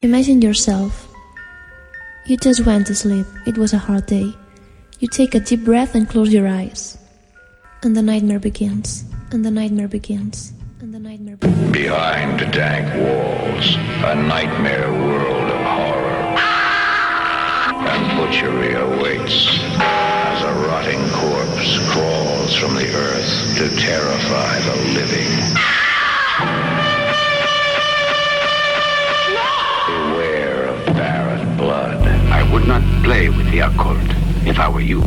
Imagine yourself. You just went to sleep. It was a hard day. You take a deep breath and close your eyes. And the nightmare begins. And the nightmare begins. And the nightmare begins. Behind the dank walls, a nightmare world of horror and butchery awaits as a rotting corpse crawls from the earth to terrify the living. Beware of barren blood. I would not play with the occult if I were you.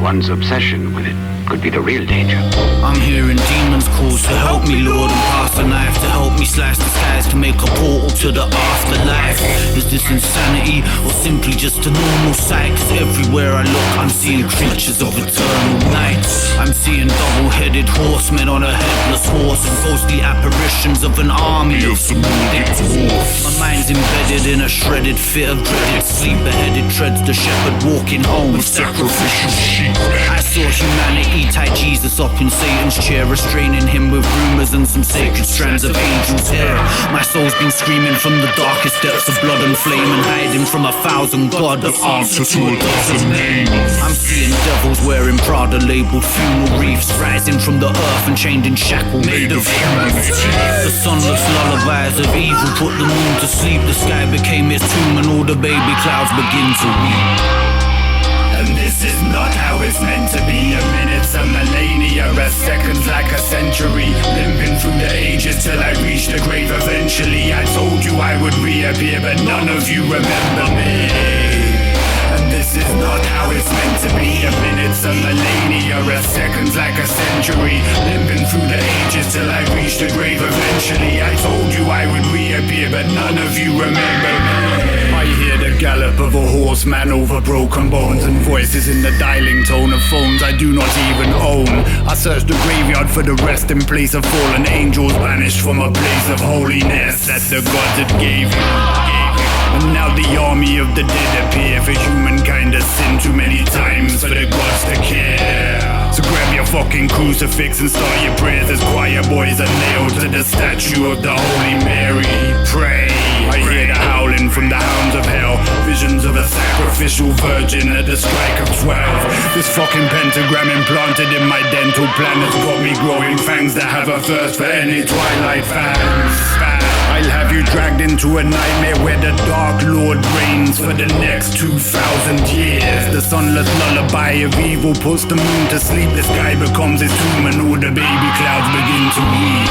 One's obsession with it could be the real danger. I'm hearing demons calls to help me, Lord, and pass the knife to help me slice the skies to make a portal to the afterlife. Is this insanity or simply just a normal sight? 'Cause everywhere I look I'm seeing creatures of eternal night. I'm seeing double-headed horsemen on a headless horse and ghostly apparitions of an army of some dead dwarfs. My mind's embedded in a shredded fit of dreaded sleep-beheaded treads the shepherd walking home with sacrificial sheep. I saw humanity tie Jesus up in Satan's chair, restraining him with rumors and some sacred strands of angels' hair. My soul's been screaming from the darkest depths of blood and flame and hiding from 1,000 gods, the answer to 1,000 names. I'm seeing devils wearing Prada-labeled funeral wreaths, rising from the earth and chained in shackles made of humanity. The sunless lullabies of evil put the moon to sleep. The sky became its tomb and all the baby clouds begin to weep. And this is not how it's meant to be. A minute's a millennia, a second's like a century. Limping through the ages till I reach the grave eventually. I told you I would reappear, but none of you remember me. And this is not how it's meant to be. A minute's a millennia, a second's like a century. Limping through the ages till I reach the grave eventually. I told you I would reappear, but none of you remember me. I hear the gallop of a horseman over broken bones and voices in the dialing tone of phones I do not even own. I search the graveyard for the resting place of fallen angels banished from a place of holiness that the gods had gave you. And now the army of the dead appear, for humankind has sinned too many times for the gods to care. So grab your fucking crucifix and start your prayers as choir boys are nailed to the statue of the Holy Mary. Pray. I hear the howling from the hounds of hell, visions of a sacrificial virgin at the strike of 12. This fucking pentagram implanted in my dental plan has got me growing fangs that have a thirst for any Twilight fans. I'll have you dragged into a nightmare where the Dark Lord reigns for the next 2,000 years. The sunless lullaby of evil puts the moon to sleep. The sky becomes its tomb and all the baby clouds begin to weep.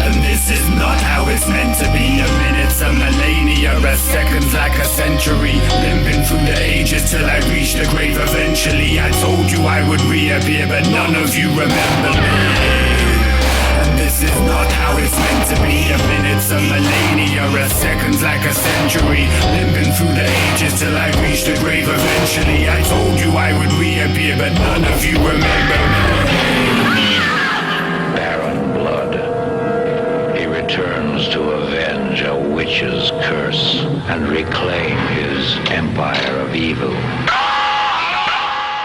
And this is not how it's meant to be. A minute's a millennia, a second's like a century. Limping through the ages till I reach the grave eventually. I told you I would reappear, but none of you remember me. This is not how it's meant to be. A minute's a millennia, a second's like a century. Limping through the ages till I reach the grave eventually. I told you I would reappear, but none of you remember me. Barren blood. He returns to avenge a witch's curse and reclaim his empire of evil.